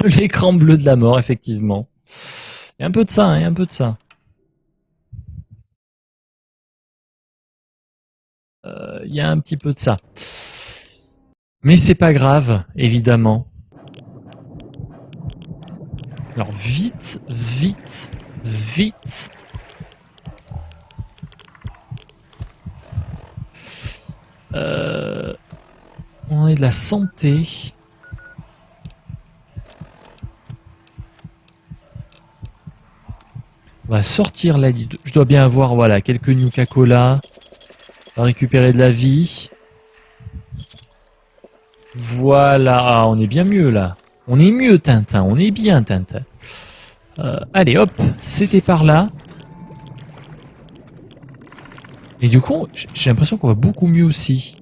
L'écran bleu de la mort, effectivement. Il y a un peu de ça, hein, il y a un peu de ça. Il y a un petit peu de ça. Mais c'est pas grave, évidemment. Alors vite, vite, vite. Euh, on est de la santé. On va sortir là. Je dois bien avoir voilà quelques Nuka-Cola. On va récupérer de la vie. Voilà, ah, on est bien mieux là. On est mieux Tintin, on est bien Tintin. Allez hop, c'était par là. Et du coup, j'ai l'impression qu'on va beaucoup mieux aussi.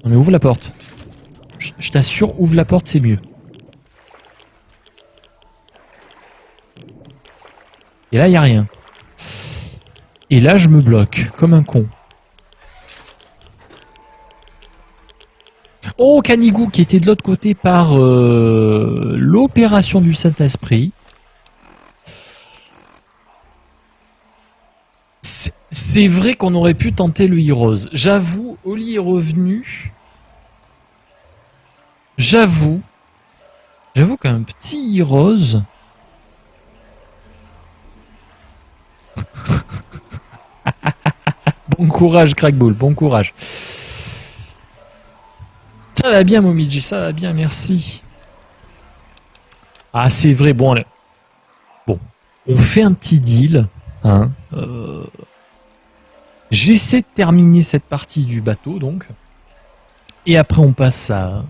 Non mais ouvre la porte. Je t'assure, ouvre la porte, c'est mieux. Et là, il n'y a rien. Et là, je me bloque, comme un con. Oh, Canigou, qui était de l'autre côté par l'opération du Saint-Esprit. C'est vrai qu'on aurait pu tenter le Heroes. J'avoue, Oli est revenu. J'avoue. J'avoue qu'un petit Heroes... Bon courage, Crackball, bon courage. Ça va bien, Momiji, ça va bien, merci. Ah, c'est vrai, bon, allez. Bon, on fait un petit deal. Hein, j'essaie de terminer cette partie du bateau, donc. Et après, on passe à...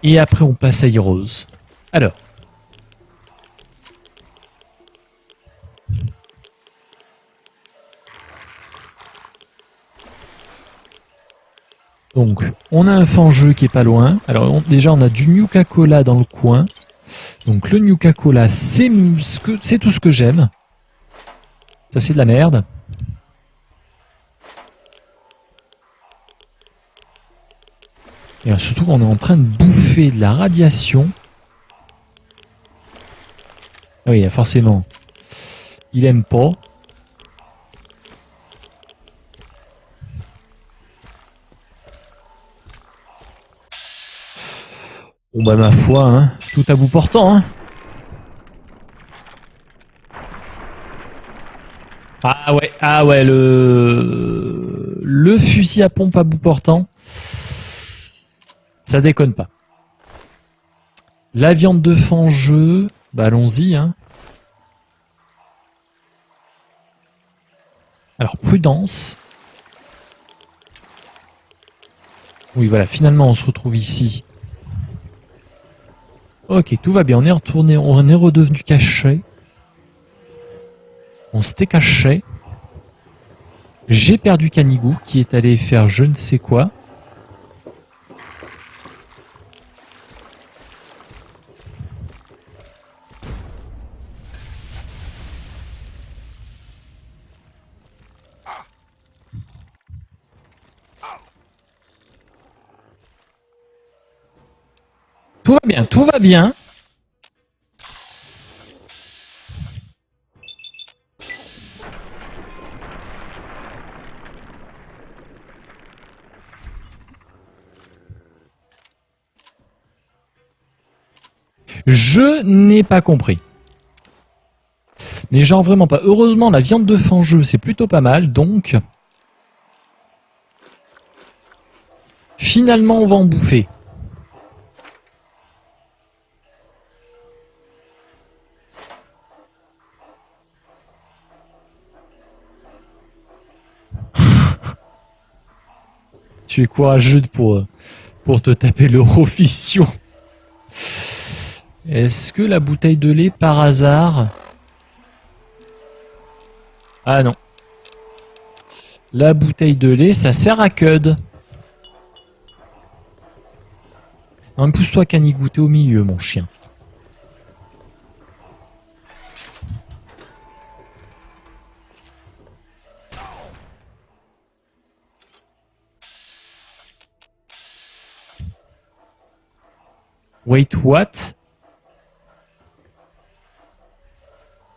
Et après, on passe à Heroes. Alors. Donc, on a un fangeux qui est pas loin. Alors, déjà, on a du Nuka-Cola dans le coin. Donc, le Nuka-Cola, c'est tout ce que j'aime. Ça, c'est de la merde. Et surtout qu'on est en train de bouffer de la radiation. Ah oui, forcément. Il aime pas. Bon bah ma foi, hein, tout à bout portant. Hein. Ah ouais, le fusil à pompe à bout portant, ça déconne pas. La viande de fangeux, bah allons-y. Hein. Alors prudence. Oui voilà, finalement on se retrouve ici. Ok, tout va bien, on est retourné, on est redevenu caché. On s'était caché. J'ai perdu Canigou qui est allé faire je ne sais quoi. Tout va bien, tout va bien. Je n'ai pas compris. Mais genre vraiment pas. Heureusement, la viande de fangeux, c'est plutôt pas mal, donc... Finalement, on va en bouffer. Tu es courageux pour te taper l'Eurovision. Est-ce que la bouteille de lait, par hasard... Ah non. La bouteille de lait, ça sert à Cud. Non, pousse-toi, Canigou, t'es au milieu, mon chien. Wait, what?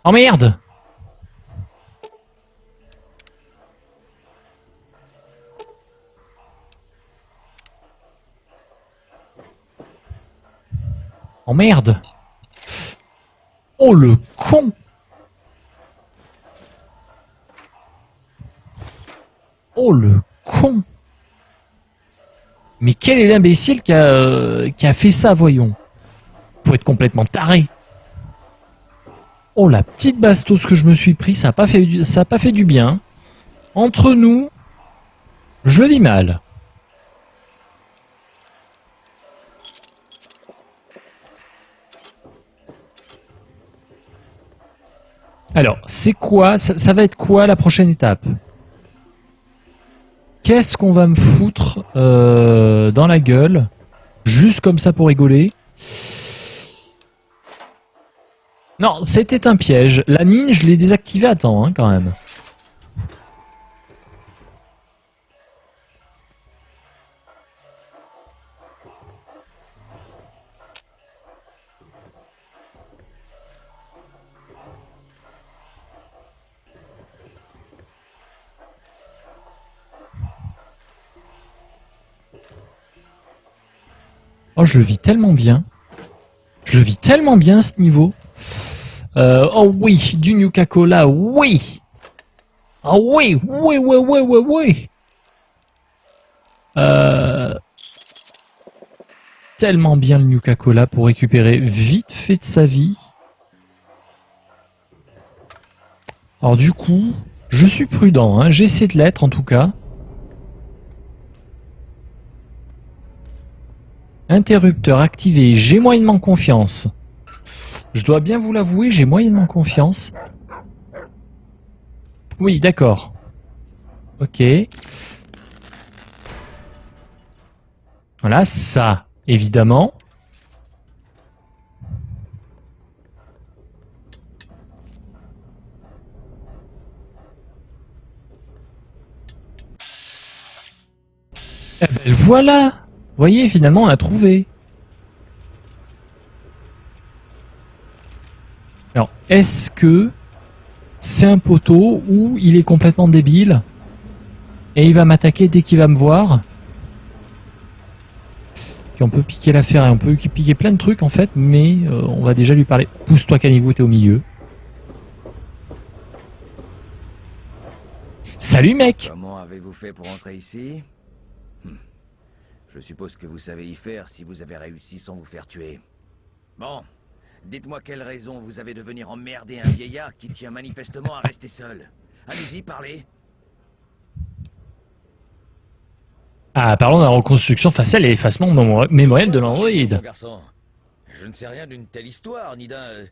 Oh merde! Oh merde! Oh le con! Oh le con! Mais quel est l'imbécile qui a fait ça, voyons? Faut être complètement taré. Oh la petite bastos que je me suis pris, ça a pas fait du bien. Entre nous, je le vis mal. Alors, c'est quoi ça va être quoi la prochaine étape? Qu'est-ce qu'on va me foutre dans la gueule? Juste comme ça pour rigoler. Non, c'était un piège. La mine, je l'ai désactivée à temps, hein, quand même. Oh, je le vis tellement bien. Je le vis tellement bien, ce niveau. Oh oui, du Nuka-Cola, oui. Ah oui, oui, oui, oui, oui, oui. Tellement bien le Nuka-Cola pour récupérer vite fait de sa vie. Alors du coup, je suis prudent, hein. J'essaie de l'être en tout cas. Interrupteur activé, j'ai moyennement confiance. Je dois bien vous l'avouer, j'ai moyennement confiance. Oui, d'accord. Ok. Voilà, ça, évidemment. Eh ben voilà! Vous voyez, finalement, on a trouvé. Alors, est-ce que c'est un poteau ou il est complètement débile et il va m'attaquer dès qu'il va me voir? Puis on peut piquer l'affaire et on peut piquer plein de trucs en fait, mais on va déjà lui parler. Pousse-toi, Caniveau, t'es au milieu. Salut, mec! Comment avez-vous fait pour entrer ici? Je suppose que vous savez y faire si vous avez réussi sans vous faire tuer. Bon, dites-moi quelle raison vous avez de venir emmerder un vieillard qui tient manifestement à rester seul. Allez-y, parlez. Ah, parlons de la reconstruction faciale et effacement mémoriel de Mon l'androïde. garçon, je ne sais rien d'une telle histoire, ni d'un...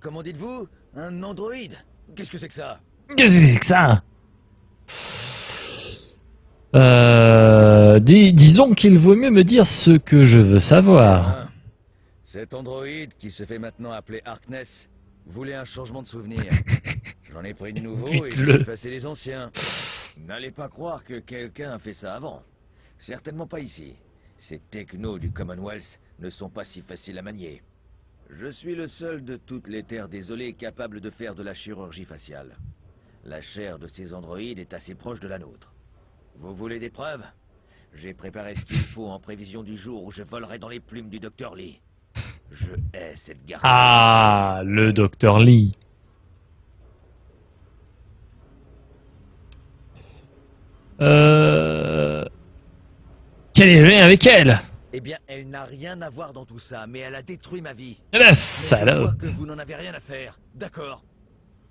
comment dites-vous? Un androïde? Qu'est-ce que c'est que ça? Qu'est-ce que c'est que ça? Disons qu'il vaut mieux me dire ce que je veux savoir. Hein? Cet androïde qui se fait maintenant appeler Harkness voulait un changement de souvenir. J'en ai pris de nouveau et j'ai Bute-le. effacé les anciens. N'allez pas croire que quelqu'un a fait ça avant. Certainement pas ici. Ces technos du Commonwealth ne sont pas si faciles à manier. Je suis le seul de toutes les terres désolées capable de faire de la chirurgie faciale. La chair de ces androïdes est assez proche de la nôtre. Vous voulez des preuves? J'ai préparé ce qu'il faut en prévision du jour où je volerai dans les plumes du Dr. Lee. Je hais cette garce. Ah, le Dr. Lee. Quel est le lien avec elle? Eh bien, elle n'a rien à voir dans tout ça, mais elle a détruit ma vie. Eh ben, Mais je salope. vois que vous n'en avez rien à faire. D'accord.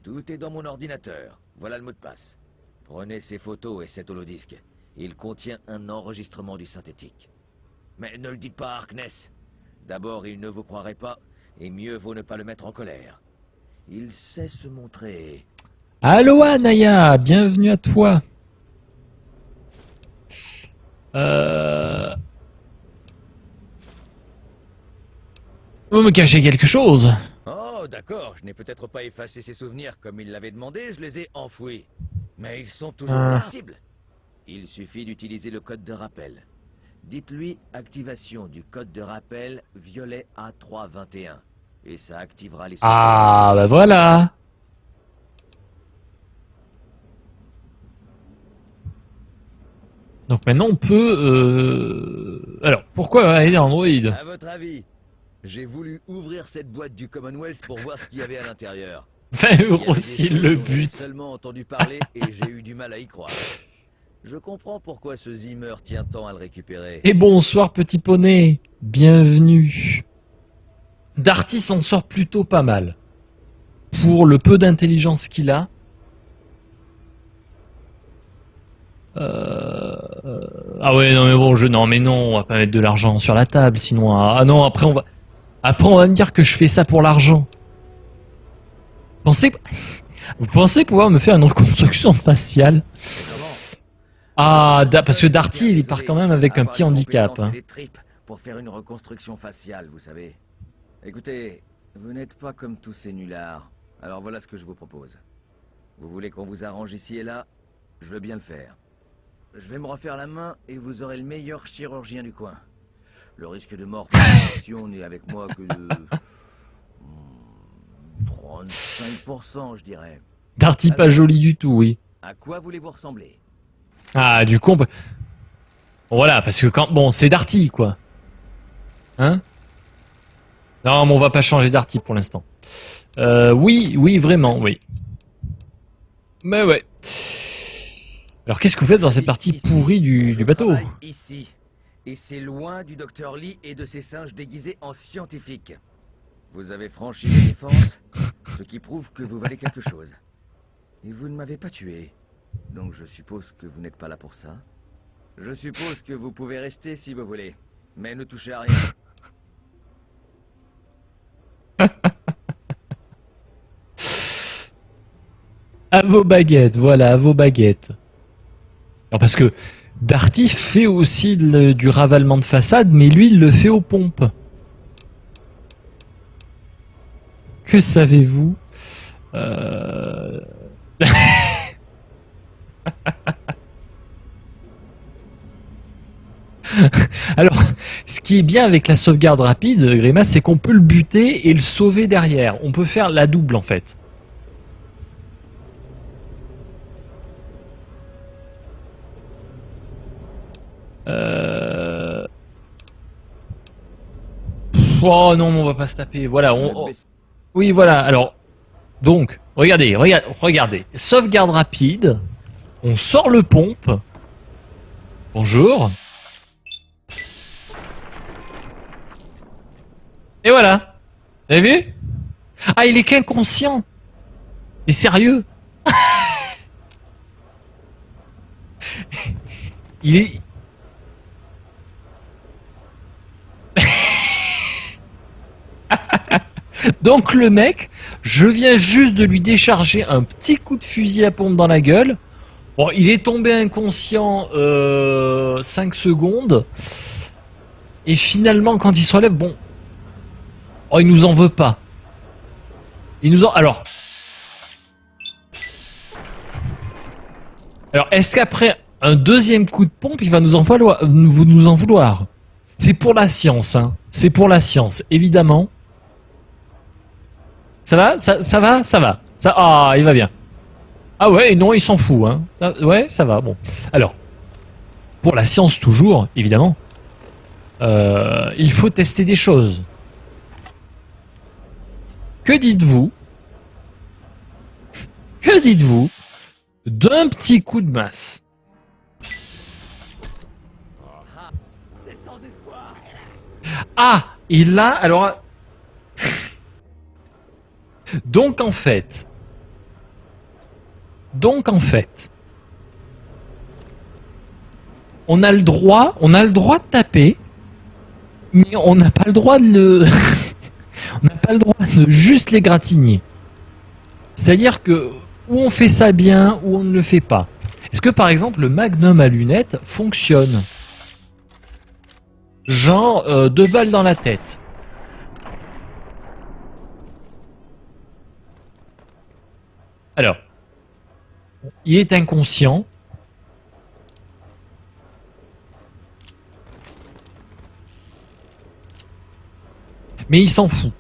Tout est dans mon ordinateur. Voilà le mot de passe. Prenez ces photos et cet holodisque. Il contient un enregistrement du synthétique. Mais ne le dites pas à Harkness. D'abord, il ne vous croirait pas, et mieux vaut ne pas le mettre en colère. Il sait se montrer. Aloha, Naya, bienvenue à toi. Vous me cachez quelque chose? Oh, d'accord, je n'ai peut-être pas effacé ses souvenirs comme il l'avait demandé, je les ai enfouis. Mais ils sont toujours actibles. Il suffit d'utiliser le code de rappel. Dites-lui activation du code de rappel violet A321. Et ça activera les... Ah, bah voilà. Donc maintenant on peut... Alors, pourquoi aller Android? À votre avis, j'ai voulu ouvrir cette boîte du Commonwealth pour voir ce qu'il y avait à l'intérieur. 20 Il y euros avait des s'il choses le dont j'ai but. seulement entendu parler et j'ai eu du mal à y croire. Je comprends pourquoi ce Zimmer tient tant à le récupérer. Et bonsoir petit poney, bienvenue. Darty s'en sort plutôt pas mal. Pour le peu d'intelligence qu'il a. Ah ouais, non mais bon, non mais non, on va pas mettre de l'argent sur la table, sinon... Ah non, après on va me dire que je fais ça pour l'argent. Vous pensez pouvoir me faire une reconstruction faciale? Ah, parce que Darty, il part quand même avec un petit handicap. Hein. Les tripes pour faire une reconstruction faciale, vous savez. Écoutez, vous n'êtes pas comme tous ces nullards. Alors voilà ce que je vous propose. Vous voulez qu'on vous arrange ici et là? Je veux bien le faire. Je vais me refaire la main et vous aurez le meilleur chirurgien du coin. Le risque de mort par infection n'est avec moi que de... 35%, je dirais. Darty pas joli du tout, oui. À quoi voulez-vous ressembler? Ah, du coup, voilà, parce que quand... Bon, c'est Darty, quoi. Hein? Non, mais on va pas changer Darty pour l'instant. Oui, vraiment, oui. Mais ouais. Alors, qu'est-ce que vous faites dans cette partie pourrie du bateau? Ici. Et c'est loin du docteur Lee et de ses singes déguisés en scientifiques. Vous avez franchi les défenses, ce qui prouve que vous valez quelque chose. Et vous ne m'avez pas tué. Donc je suppose que vous n'êtes pas là pour ça. Je suppose que vous pouvez rester si vous voulez. Mais ne touchez à rien. À vos baguettes, voilà, à vos baguettes. Alors parce que Darty fait aussi du ravalement de façade, mais lui, il le fait aux pompes. Que savez-vous Alors, ce qui est bien avec la sauvegarde rapide, Grimace, c'est qu'on peut le buter et le sauver derrière. On peut faire la double, en fait. Oh non, on va pas se taper. Voilà. Oui, voilà. Alors, donc, regardez. Sauvegarde rapide. On sort le pompe. Bonjour. Et voilà. Vous avez vu? Ah, il est qu'inconscient. Mais sérieux? Il est... Donc le mec, je viens juste de lui décharger un petit coup de fusil à pompe dans la gueule. Bon, il est tombé inconscient 5 secondes. Et finalement, quand il se relève, bon... Oh, il nous en veut pas. Il nous en... Alors, est-ce qu'après un deuxième coup de pompe, il va nous en vouloir? C'est pour la science, hein. C'est pour la science, évidemment. Ça va? Ça va? Ça va. Ah, il va bien. Ah ouais, non, il s'en fout, hein. Ouais, ça va, bon. Alors, pour la science toujours, évidemment, il faut tester des choses. Que dites-vous d'un petit coup de masse? C'est sans espoir. Ah, et là, alors... Donc en fait, on a le droit de taper, mais on n'a pas le droit de le... on n'a pas le droit de juste les gratigner. C'est-à-dire que ou on fait ça bien, ou on ne le fait pas. Est-ce que par exemple le magnum à lunettes fonctionne? Genre 2 balles dans la tête. Alors, il est inconscient. Mais il s'en fout.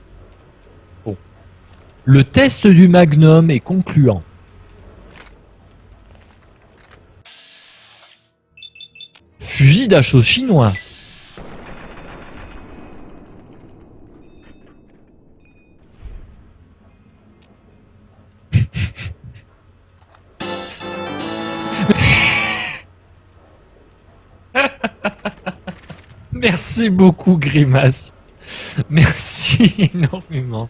Bon. Le test du Magnum est concluant. Fusil d'assaut chinois. Merci beaucoup, Grimace. Merci énormément.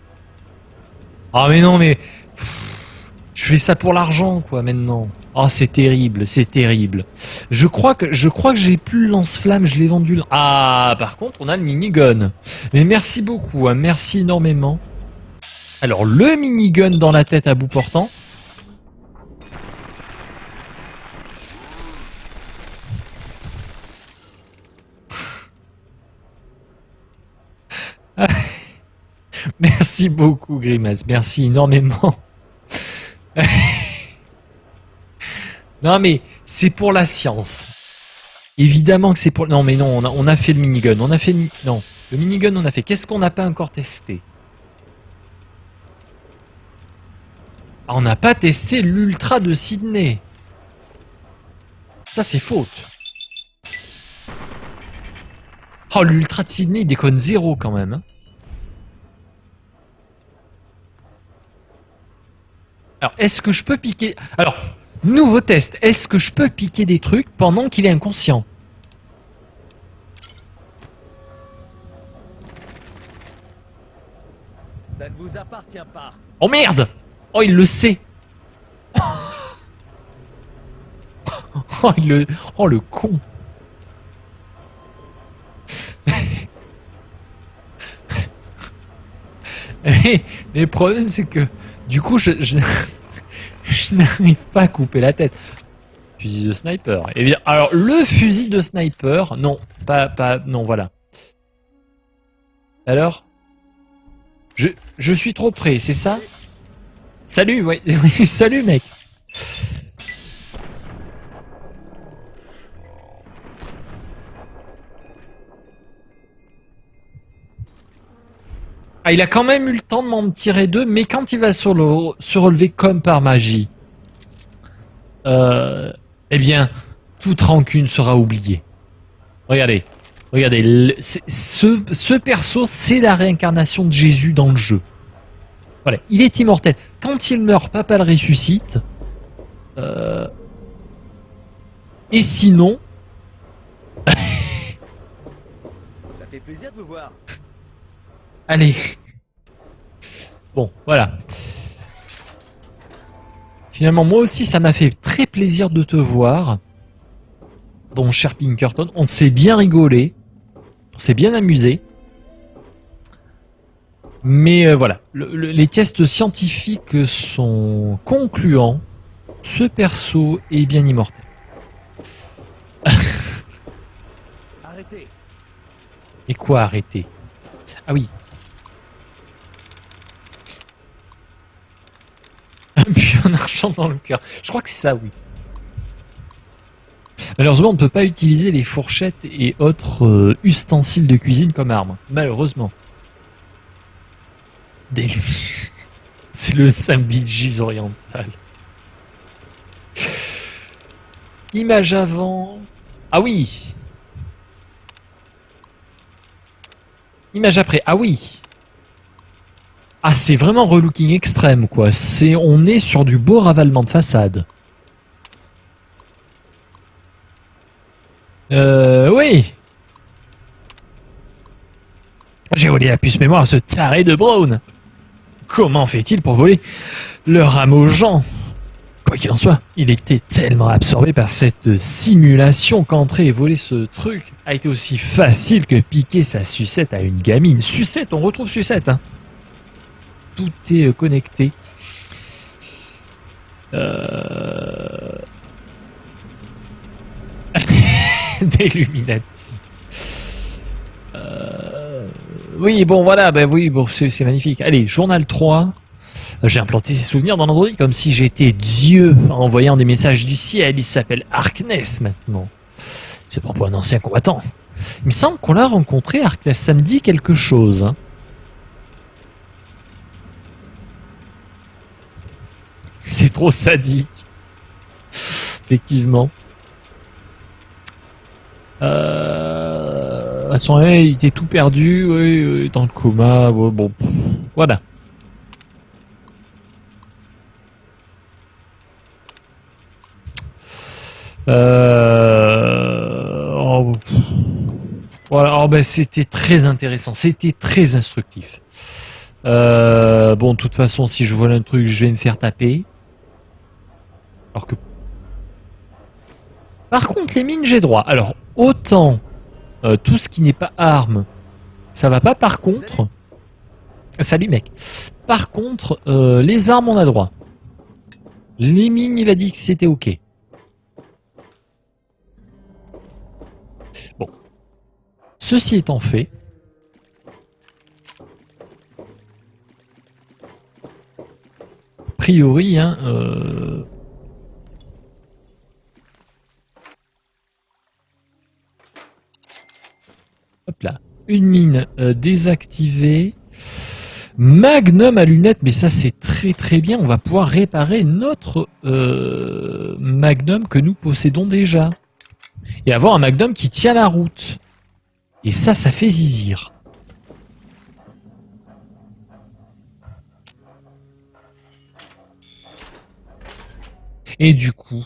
Ah mais non, mais... je fais ça pour l'argent, quoi, maintenant. Oh, c'est terrible, c'est terrible. Je crois que j'ai plus le lance-flamme, je l'ai vendu. Ah, par contre, on a le minigun. Mais merci beaucoup, hein, merci énormément. Alors, le minigun dans la tête à bout portant. Merci beaucoup, Grimace. Merci énormément. Non, mais c'est pour la science. Évidemment que c'est pour... Non, mais non, on a fait le minigun. On a fait... Non, le minigun, on a fait. Qu'est-ce qu'on n'a pas encore testé? Ah, on n'a pas testé l'Ultra de Sydney. Ça, c'est faute. Oh, l'Ultra de Sydney, il déconne zéro quand même. Hein. Alors, est-ce que je peux piquer... Alors, nouveau test. Est-ce que je peux piquer des trucs pendant qu'il est inconscient? Ça ne vous appartient pas. Oh merde! Oh, il le sait. Oh, oh, le con. Mais le problème, c'est que du coup, je n'arrive pas à couper la tête. Fusil de sniper. Eh bien, alors, le fusil de sniper, non, non, voilà. Alors, je suis trop près, c'est ça? Salut, ouais, salut, mec. Ah, il a quand même eu le temps de m'en tirer deux, mais quand il va se relever comme par magie, eh bien, toute rancune sera oubliée. Regardez, regardez, ce perso, c'est la réincarnation de Jésus dans le jeu. Voilà, il est immortel. Quand il meurt, papa le ressuscite. Et sinon... Ça fait plaisir de vous voir. Allez. Bon, voilà. Finalement, moi aussi, ça m'a fait très plaisir de te voir. Bon, cher Pinkerton, on s'est bien rigolé. On s'est bien amusé. Mais voilà, les tests scientifiques sont concluants. Ce perso est bien immortel. Arrêtez. Et quoi arrêter? Ah oui. Un puits en argent dans le cœur. Je crois que c'est ça, oui. Malheureusement, on ne peut pas utiliser les fourchettes et autres ustensiles de cuisine comme arme. Malheureusement. Des lumières. C'est le Sambidjis oriental. Image avant. Ah oui. Image après. Ah oui. Ah, c'est vraiment relooking extrême, quoi. On est sur du beau ravalement de façade. Oui. J'ai volé la puce mémoire à ce taré de Brown. Comment fait-il pour voler le rame aux gens? Quoi qu'il en soit, il était tellement absorbé par cette simulation qu'entrer et voler ce truc a été aussi facile que piquer sa sucette à une gamine. Sucette, on retrouve sucette, hein. Tout est connecté. D'Illuminati. Oui, bon, voilà, ben oui, bon, c'est magnifique. Allez, journal 3. J'ai implanté ses souvenirs dans l'Android comme si j'étais Dieu en envoyant des messages du ciel. Il s'appelle Harkness maintenant. C'est pas pour un ancien combattant. Il me semble qu'on l'a rencontré, Harkness. Ça me dit quelque chose. Hein. trop sadique. Effectivement. De toute façon, il était tout perdu, oui, dans le coma. Bon, voilà. Voilà, oh, ben, c'était très intéressant, c'était très instructif. Bon, de toute façon, si je vole un truc, je vais me faire taper. Alors que... Par contre, les mines, j'ai droit. Alors, autant tout ce qui n'est pas arme, ça va pas. Par contre... Salut, mec. Par contre, les armes, on a droit. Les mines, il a dit que c'était ok. Bon. Ceci étant fait... A priori, hein... Hop là. Une mine désactivée. Magnum à lunettes, mais ça c'est très très bien. On va pouvoir réparer notre Magnum que nous possédons déjà. Et avoir un Magnum qui tient la route. Et ça fait zizir. Et du coup,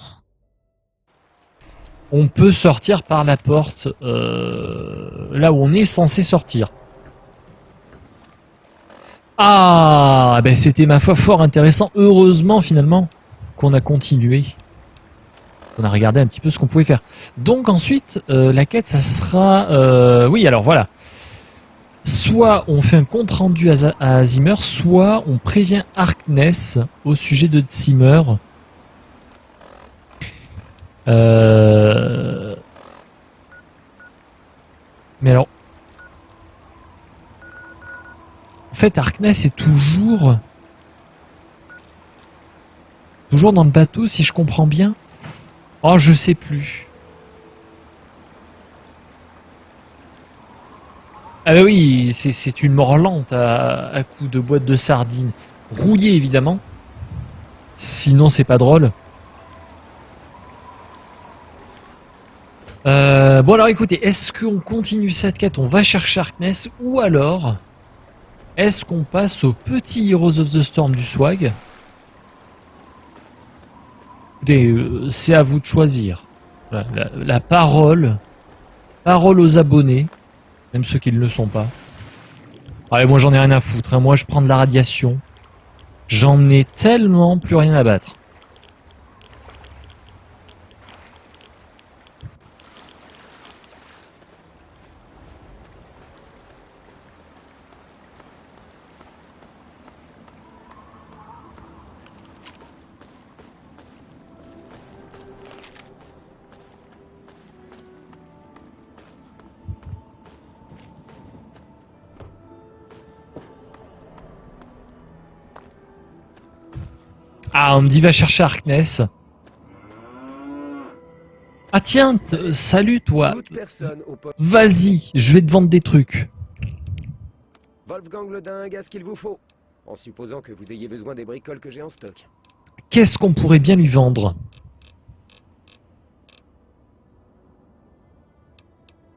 on peut sortir par la porte là où on est censé sortir. Ah, ben c'était ma foi fort intéressant. Heureusement finalement qu'on a continué. On a regardé un petit peu ce qu'on pouvait faire. Donc ensuite, la quête, ça sera... oui, alors voilà. Soit on fait un compte rendu à Zimmer, soit on prévient Harkness au sujet de Zimmer. Mais alors... En fait, Harkness est toujours dans le bateau, si je comprends bien. Oh, je sais plus. Ah bah oui, c'est une mort lente à coups de boîte de sardines. Rouillée, évidemment. Sinon, c'est pas drôle. Bon alors écoutez, est-ce qu'on continue cette quête? On va chercher Harkness, ou alors... Est-ce qu'on passe au petit Heroes of the Storm du swag? Écoutez, c'est à vous de choisir. La parole aux abonnés, même ceux qui ne le sont pas. Allez, moi j'en ai rien à foutre, hein. Moi je prends de la radiation. J'en ai tellement plus rien à battre. Ah, on me dit va chercher Harkness. Ah tiens, salut toi. Vas-y, je vais te vendre des trucs. Wolfgang le dingue a ce qu'il vous faut, en supposant que vous ayez besoin des bricoles que j'ai en stock. Qu'est-ce qu'on pourrait bien lui vendre?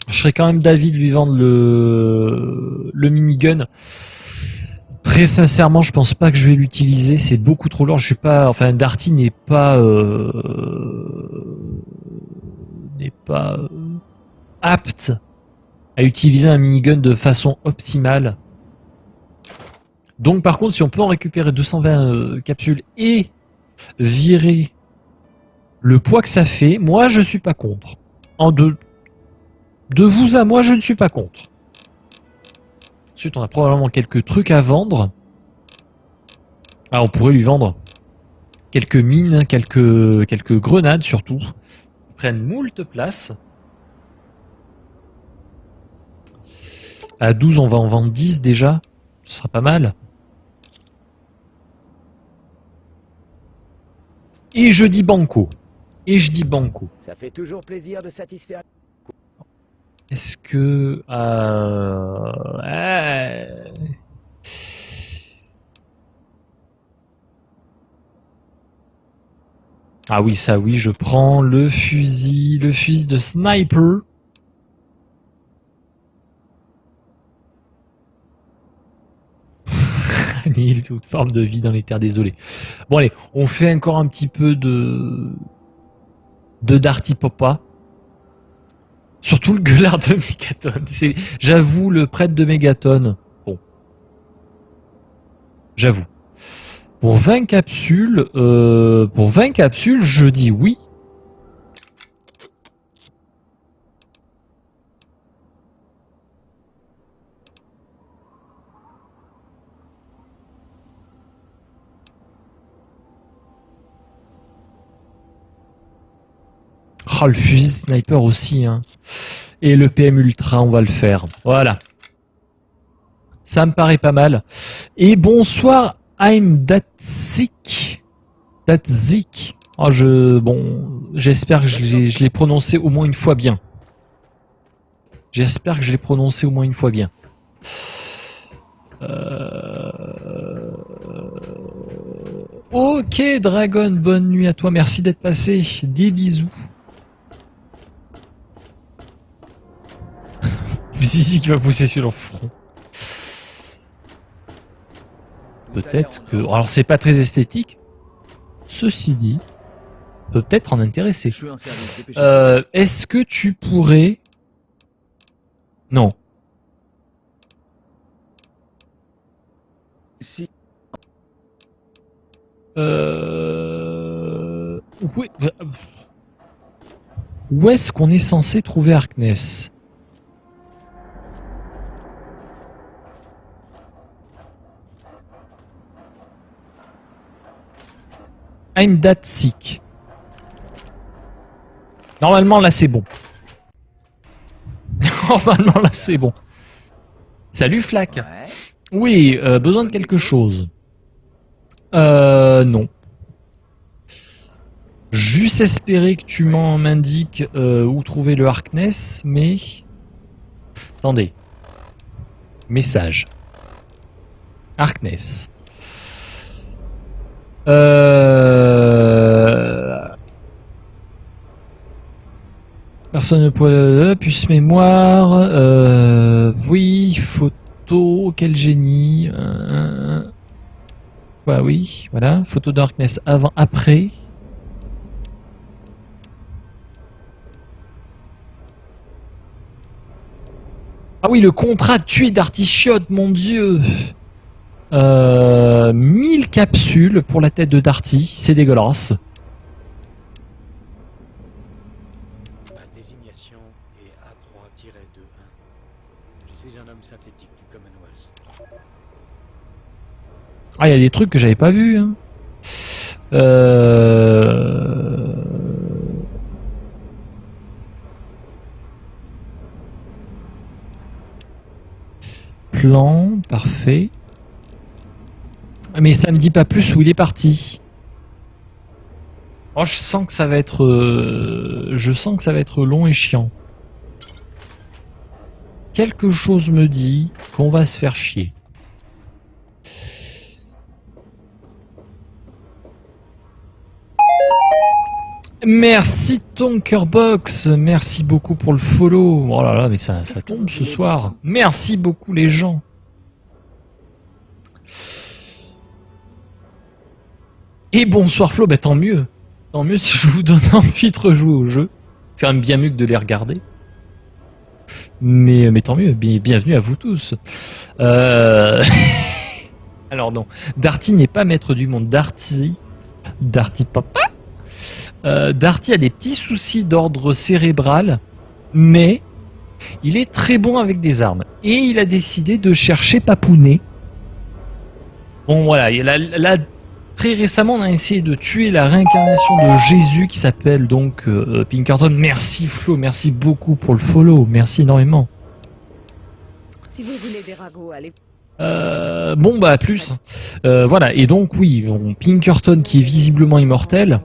Je serais quand même d'avis de lui vendre le minigun. Très sincèrement, je pense pas que je vais l'utiliser. C'est beaucoup trop lourd. Je suis pas, enfin, Darty n'est pas apte à utiliser un minigun de façon optimale. Donc, par contre, si on peut en récupérer 220 capsules et virer le poids que ça fait, moi, je suis pas contre. De vous à moi, je ne suis pas contre. Ensuite, on a probablement quelques trucs à vendre. Ah, on pourrait lui vendre quelques mines, quelques grenades surtout. Ils prennent moult place. À 12, on va en vendre 10 déjà. Ce sera pas mal. Et je dis banco. Ça fait toujours plaisir de satisfaire. Est-ce que... Ah oui, ça oui, je prends le fusil de sniper. Annihile toute forme de vie dans les terres désolées. Bon allez, on fait encore un petit peu de Darty Papa. Surtout le gueulard de Mégaton. J'avoue, le prêtre de Mégaton. Bon. J'avoue. Pour 20 capsules, je dis oui. Oh, le fusil sniper aussi, hein. Et le PM Ultra, on va le faire. Voilà. Ça me paraît pas mal. Et bonsoir, I'm Datzik. Oh, j'espère que je l'ai prononcé au moins une fois bien. J'espère que je l'ai prononcé au moins une fois bien. Ok, Dragon, bonne nuit à toi. Merci d'être passé. Des bisous. Zizi qui va pousser sur le front. Peut-être que... Alors c'est pas très esthétique. Ceci dit, peut-être en intéresser. Est-ce que tu pourrais... Non. Si. Où est-ce qu'on est censé trouver Harkness? I'm that sick. Normalement là c'est bon. Normalement là c'est bon. Salut Flack. Ouais. Oui, besoin de quelque chose. Non. Juste espérer que tu m'indiques où trouver le Harkness, mais... Attendez. Message. Harkness. Personne ne peut... Puce mémoire... oui, photo... Quel génie... Bah oui, voilà. Photo de Harkness avant, après... Ah oui, le contrat de tuer Darty-Shot, mon dieu. 1000 capsules pour la tête de Darty, c'est dégueulasse. Ma désignation est A3-2-1. Je suis un homme synthétique du Commonwealth. Ah, il y a des trucs que j'avais pas vus. Hein. Plan, parfait. Mais ça me dit pas plus où il est parti. Oh, je sens que ça va être long et chiant. Quelque chose me dit qu'on va se faire chier. Merci Tonkerbox, merci beaucoup pour le follow. Oh là là, mais ça tombe ce soir. Merci beaucoup les gens. Et bonsoir Flo, bah tant mieux. Tant mieux si je vous donne envie de rejouer au jeu. C'est quand même bien mieux que de les regarder. Mais tant mieux, bienvenue à vous tous. Alors non, Darty n'est pas maître du monde. Darty papa. Darty a des petits soucis d'ordre cérébral, mais il est très bon avec des armes. Et il a décidé de chercher Papounet. Bon voilà, là très récemment on a essayé de tuer la réincarnation de Jésus qui s'appelle donc Pinkerton. Merci Flo, merci beaucoup pour le follow, merci énormément. Si vous voulez des ragots, allez. Bon bah plus. Voilà, et donc oui, Pinkerton qui est visiblement immortel.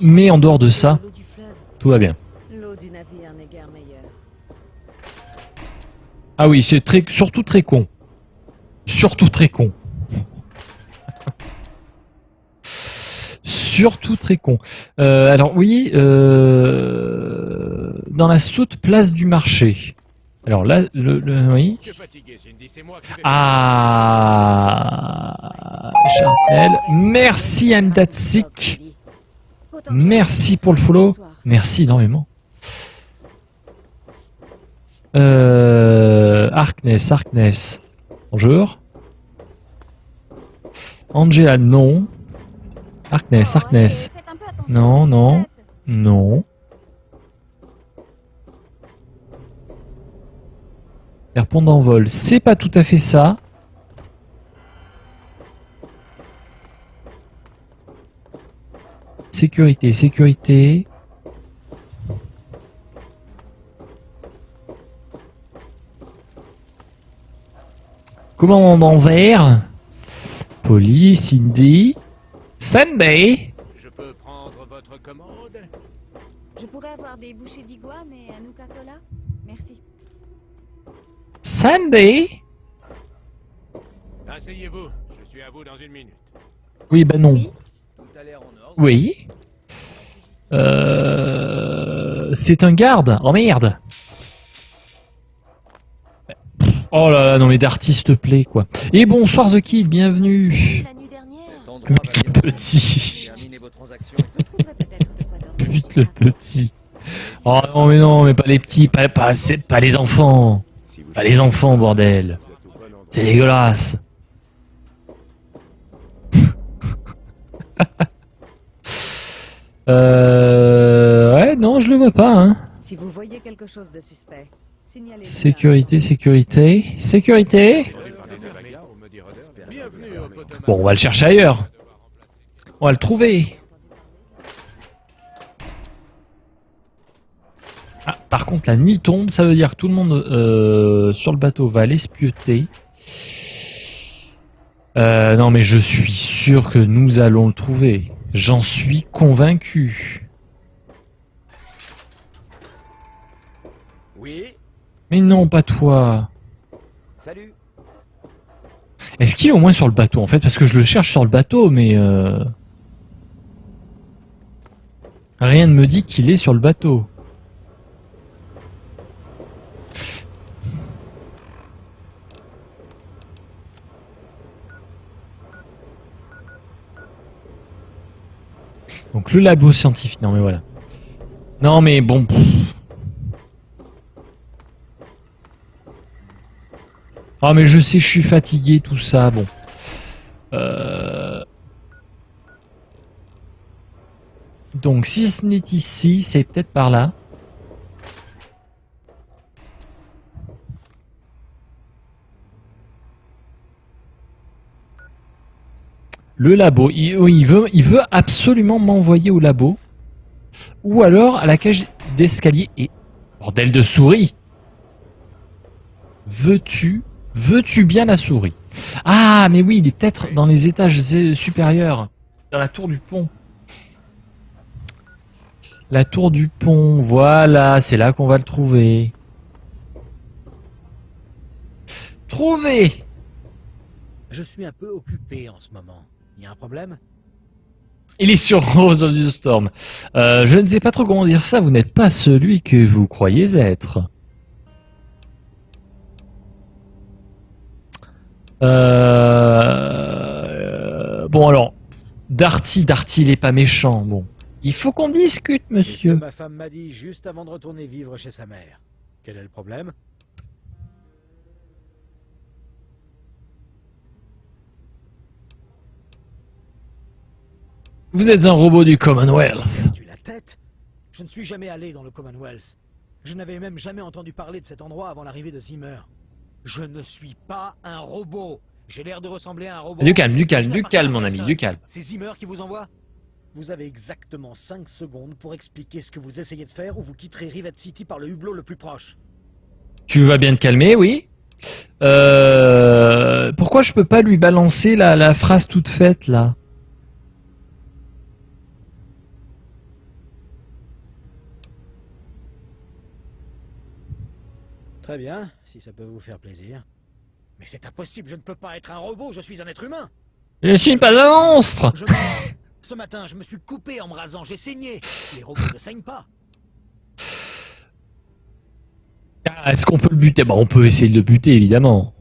Mais en dehors de ça, tout va bien. L'eau du navire n'est guère meilleure. Ah oui, c'est surtout très con. Surtout très con. surtout très con. Alors oui, dans la saute place du marché. Alors là, oui. Ah, Charnel. Merci Amdatsik. Merci pour le follow. Merci énormément. Harkness. Bonjour. Angela, non. Harkness. Non. Les ponts d'envol, c'est pas tout à fait ça. Sécurité. Commandant d'envers. Police, Indy. Sunday. Je peux prendre votre commande? Je pourrais avoir des bouchées d'iguane et un Nuka-Cola? Merci. Sunday. Asseyez-vous, je suis à vous dans 1 minute. Oui, bah non. Oui. Tout a l'air en ordre. Oui. C'est un garde. Oh merde. Oh là là, non mais Darty, s'il te plaît, quoi. Et bonsoir The Kid, bienvenue. La nuit dernière, Cet endroit va bien vous Petit. terminer vos transactions. on trouverait peut-être de quoi dormir. Pute le petit. Oh non, mais pas les petits, pas les enfants. Si vous Pas les enfants, bordel. vous êtes au bon endroit. C'est dégueulasse. Ouais, non, je le vois pas, hein. Si vous voyez quelque chose de suspect, signalez. Sécurité. Bienvenue au Potomac. Bon, on va le chercher ailleurs. On va le trouver. Ah, par contre, la nuit tombe, ça veut dire que tout le monde sur le bateau va aller espioter. Non, mais je suis sûr que nous allons le trouver. J'en suis convaincu. Oui. Mais non, pas toi. Salut. Est-ce qu'il est au moins sur le bateau, en fait? Parce que je le cherche sur le bateau, mais... rien ne me dit qu'il est sur le bateau. Donc le labo scientifique, non mais voilà. Non mais bon... Ah mais je sais, je suis fatigué, tout ça, bon. Donc si ce n'est ici, c'est peut-être par là. Le labo, il veut absolument m'envoyer au labo. Ou alors à la cage d'escalier. Et bordel de souris. Veux-tu bien la souris? Ah, mais oui, il est peut-être dans les étages supérieurs. Dans la tour du pont. La tour du pont, voilà, c'est là qu'on va le trouver. Trouvé! Je suis un peu occupé en ce moment. Il y a un problème? Il est sur Rose of the Storm. Je ne sais pas trop comment dire ça, vous n'êtes pas celui que vous croyez être. Bon alors, Darty, il est pas méchant, bon. Il faut qu'on discute, C'est ce que monsieur. ma femme m'a dit juste avant de retourner vivre chez sa mère. Quel est le problème? Vous êtes un robot du Commonwealth. Perdu la tête? Je ne suis jamais allé dans le Commonwealth. Je n'avais même jamais entendu parler de cet endroit avant l'arrivée de Zimmer. Je ne suis pas un robot. J'ai l'air de ressembler à un robot. Du calme, Je n'appartiens à mon ami, personne. du calme. C'est Zimmer qui vous envoie? Vous avez exactement 5 secondes pour expliquer ce que vous essayez de faire ou vous quitterez Rivet City par le hublot le plus proche. Tu vas bien te calmer, oui. Pourquoi je peux pas lui balancer la phrase toute faite, là? Très bien, si ça peut vous faire plaisir. Mais c'est impossible, je ne peux pas être un robot, je suis un être humain. Je suis pas un monstre. Je... Ce matin, je me suis coupé en me rasant, j'ai saigné. Les robots ne saignent pas. Ah, est-ce qu'on peut le buter? Bah, on peut essayer de le buter, évidemment.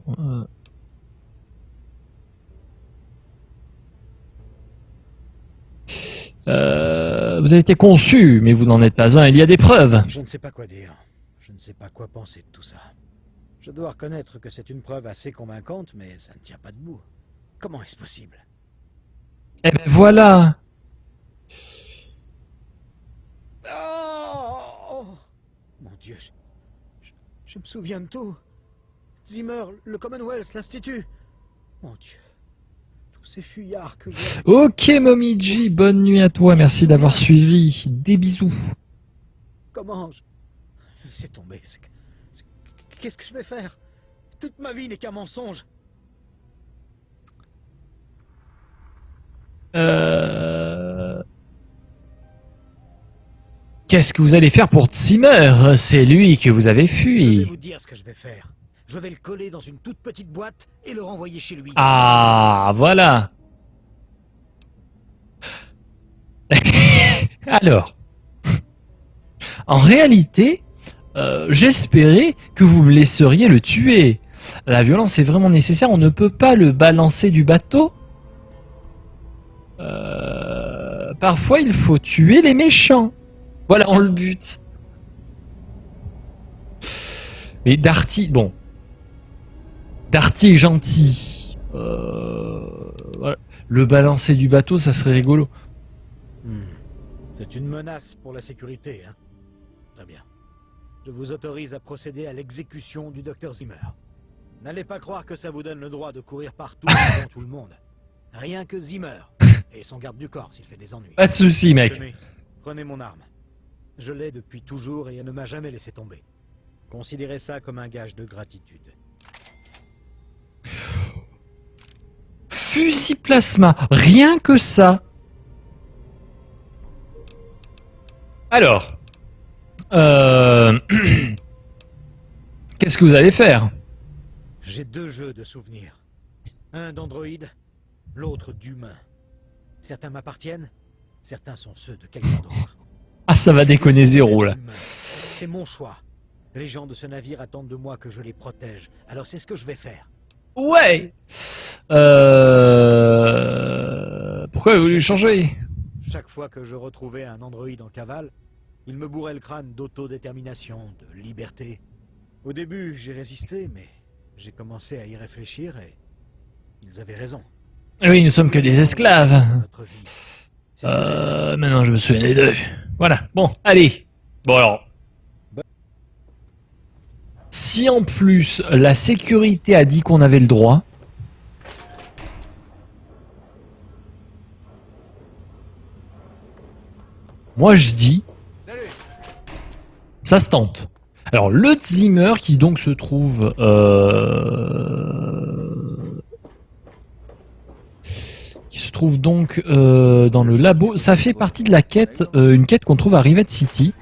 Vous avez été conçu, mais vous n'en êtes pas un. Il y a des preuves. Je ne sais pas quoi dire. Je ne sais pas quoi penser de tout ça. Je dois reconnaître que c'est une preuve assez convaincante, mais ça ne tient pas debout. Comment est-ce possible? Eh ben voilà. Oh mon Dieu, je me souviens de tout. Zimmer, le Commonwealth, l'Institut. Mon Dieu. Tous ces fuyards que j'ai... Ok, Momiji, bonne nuit à toi. Merci d'avoir suivi. Des bisous. Comment je... Laissez tomber. Qu'est-ce que je vais faire? Toute ma vie n'est qu'un mensonge. Qu'est-ce que vous allez faire pour Zimmer? C'est lui que vous avez Je vais fui. vous dire ce que je vais faire. Je vais le coller dans une toute petite boîte et le renvoyer chez lui. Ah, voilà. Alors, en réalité, j'espérais que vous me laisseriez le tuer. La violence est vraiment nécessaire. On ne peut pas le balancer du bateau. Parfois, il faut tuer les méchants. Voilà, on le bute. Mais Darty, bon. Darty est gentil. Voilà. Le balancer du bateau, ça serait rigolo. C'est une menace pour la sécurité, hein? Très bien. Je vous autorise à procéder à l'exécution du docteur Zimmer. N'allez pas croire que ça vous donne le droit de courir partout devant tout le monde. Rien que Zimmer. Et son garde du corps s'il fait des ennuis. Pas de soucis, mec. Tenez, prenez mon arme. Je l'ai depuis toujours et elle ne m'a jamais laissé tomber. Considérez ça comme un gage de gratitude. Fusil plasma. Rien que ça. Alors. Qu'est-ce que vous allez faire? J'ai deux jeux de souvenirs. Un d'androïde, l'autre d'humain. Certains m'appartiennent, certains sont ceux de quelqu'un d'autre. Ah, ça va déconner zéro, là. C'est mon choix. Les gens de ce navire attendent de moi que je les protège. Alors c'est ce que je vais faire. Ouais. Pourquoi vous voulez changer? Chaque fois que je retrouvais un androïde en cavale, il me bourrait le crâne d'autodétermination, de liberté. Au début, j'ai résisté, mais j'ai commencé à y réfléchir et ils avaient raison. Oui, nous sommes que des esclaves. Notre vie. C'est ce que j'ai fait. Maintenant, je me souviens des deux. Voilà. Bon, allez. Bon, alors. Si en plus, la sécurité a dit qu'on avait le droit... Moi, je dis... Salut. Ça se tente. Alors, le Zimmer, qui donc se trouve... qui se trouve donc dans le labo. Ça fait partie de la quête, une quête qu'on trouve à Rivet City.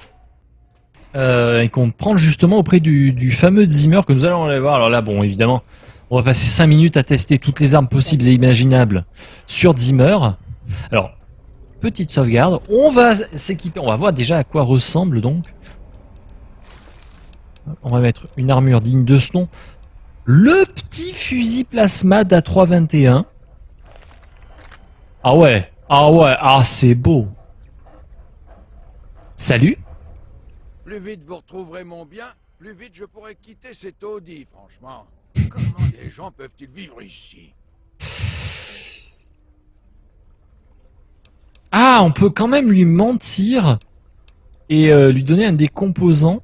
Et qu'on prend justement auprès du fameux Zimmer que nous allons aller voir. Alors là, bon, évidemment, on va passer 5 minutes à tester toutes les armes possibles et imaginables sur Zimmer. Alors, petite sauvegarde. On va s'équiper. On va voir déjà à quoi ressemble donc. On va mettre une armure digne de ce nom. Le petit fusil plasma d'A321. Ah ouais, ah c'est beau. Salut. Plus vite vous retrouverez mon bien, plus vite je pourrai quitter cet taudis, franchement. Comment des gens peuvent-ils vivre ici? Ah, on peut quand même lui mentir et lui donner un des composants.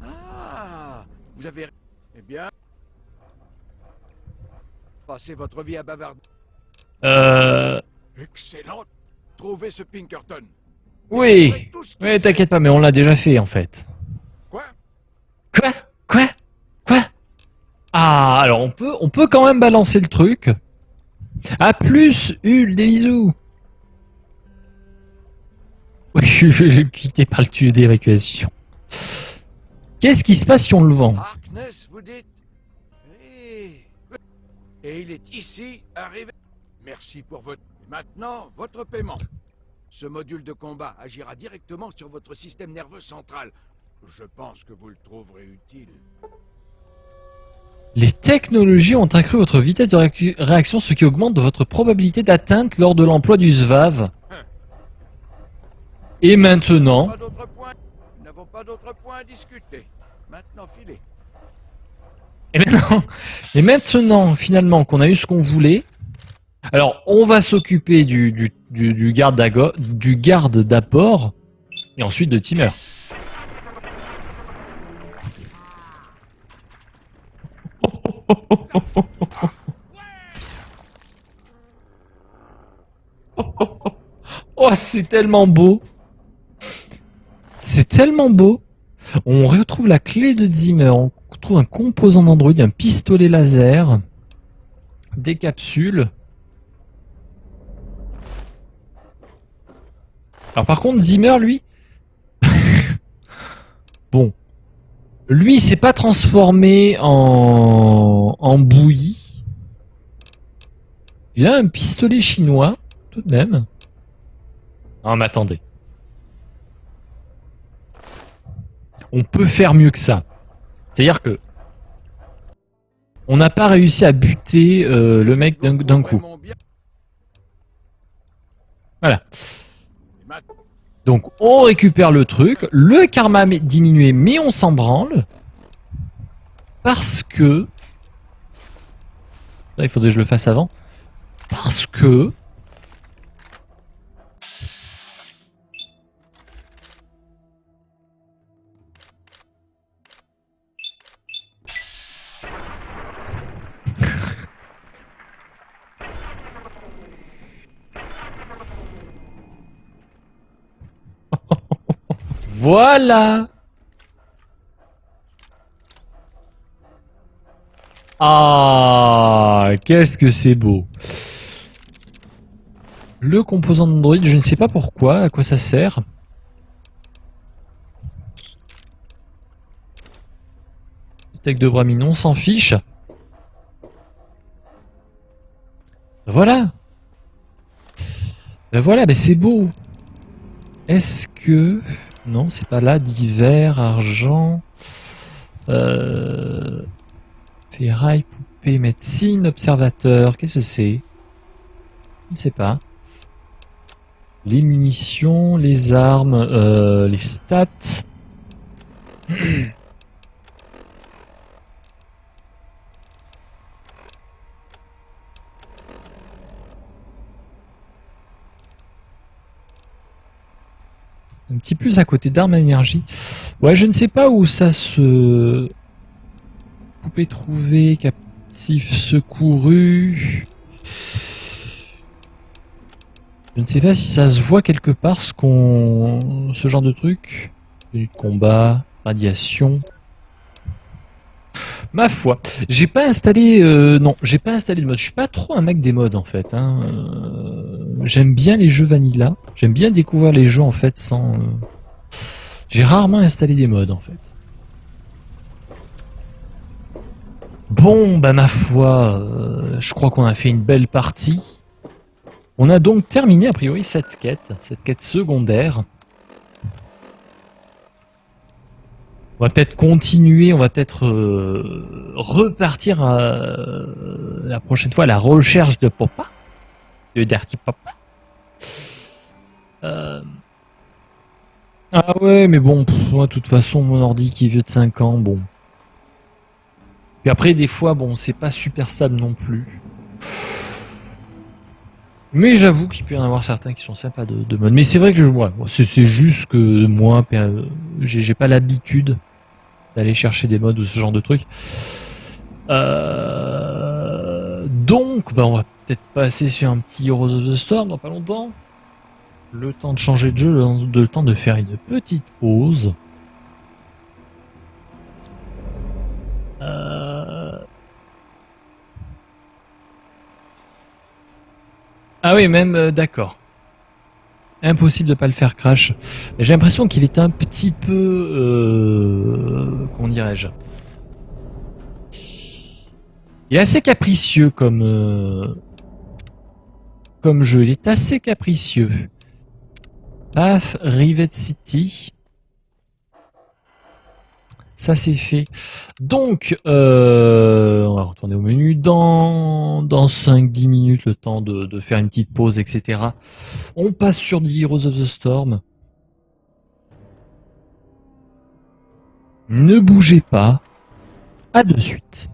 Ah, vous avez... Eh bien... Passez votre vie à bavarder. Excellent. Trouvez ce Pinkerton. Oui. Tout ce qu'il Oui, sait. t'inquiète pas, mais on l'a déjà fait en fait. Quoi? Quoi? Ah, alors on peut quand même balancer le truc. À plus, Hul, des bisous. Oui, je vais le quitter par le tuyau d'évacuation. Qu'est-ce qui se passe si on le vend? Harkness, vous dites? Et il est ici, arrivé. Merci pour votre... Maintenant, votre paiement. Ce module de combat agira directement sur votre système nerveux central. Je pense que vous le trouverez utile. Les technologies ont accru votre vitesse de réaction, ce qui augmente votre probabilité d'atteinte lors de l'emploi du SVAV. Et maintenant... Pas d'autres points. Nous n'avons pas d'autres points à discuter. Maintenant, filez. Et maintenant, finalement, qu'on a eu ce qu'on voulait, alors on va s'occuper du garde d'apport et ensuite de Timmer. Oh, c'est tellement beau. C'est tellement beau. On retrouve la clé de Zimmer, on retrouve un composant d'Android, un pistolet laser, des capsules. Alors par contre, Zimmer, lui... bon. Lui, il s'est pas transformé en bouillie. Il a un pistolet chinois, tout de même. Non, mais attendez. On peut faire mieux que ça. C'est-à-dire que on n'a pas réussi à buter le mec d'un coup. Voilà. Donc on récupère le truc, le karma est diminué, mais on s'en branle. Parce que... Ça, il faudrait que je le fasse avant. Parce que... Voilà. Ah, qu'est-ce que c'est beau. Le composant d'Android, je ne sais pas pourquoi, à quoi ça sert. Steak de bras mignon, on s'en fiche. Voilà. Ben voilà, ben c'est beau. Est-ce que... Non, c'est pas là. Divers, argent... Ferraille, poupée, médecine, observateur. Qu'est-ce que c'est? Je ne sais pas. Les munitions, les armes, les stats. Un petit plus à côté d'armes à énergie. Ouais, je ne sais pas où ça se... Poupée trouvée, captif secouru. Je ne sais pas si ça se voit quelque part ce genre de truc. Tenue de combat, radiation. Ma foi, j'ai pas installé non, j'ai pas installé de mode. Je suis pas trop un mec des modes en fait. Hein. J'aime bien les jeux vanilla. J'aime bien découvrir les jeux en fait sans. J'ai rarement installé des modes en fait. Bon, bah ma foi, je crois qu'on a fait une belle partie. On a donc terminé a priori cette quête secondaire. On va peut-être continuer, on va peut-être repartir la prochaine fois à la recherche de Papa, de Dirty Papa. Ah ouais, mais bon, moi, de toute façon, mon ordi qui est vieux de 5 ans, bon. Puis après, des fois, bon, c'est pas super stable non plus. Mais j'avoue qu'il peut y en avoir certains qui sont sympas de mode. Mais c'est vrai que c'est juste que moi, j'ai pas l'habitude d'aller chercher des modes ou ce genre de trucs. Donc, bah, on va peut-être passer sur un petit Heroes of the Storm dans pas longtemps. Le temps de changer de jeu, le temps de faire une petite pause. Ah oui, même, d'accord. Impossible de pas le faire crash. J'ai l'impression qu'il est un petit peu... comment dirais-je? Il est assez capricieux comme jeu. Il est assez capricieux. Paf, Rivet City. Ça c'est fait. Donc, on va retourner au menu dans 5-10 minutes, le temps de faire une petite pause, etc. On passe sur The Heroes of the Storm. Ne bougez pas. À de suite.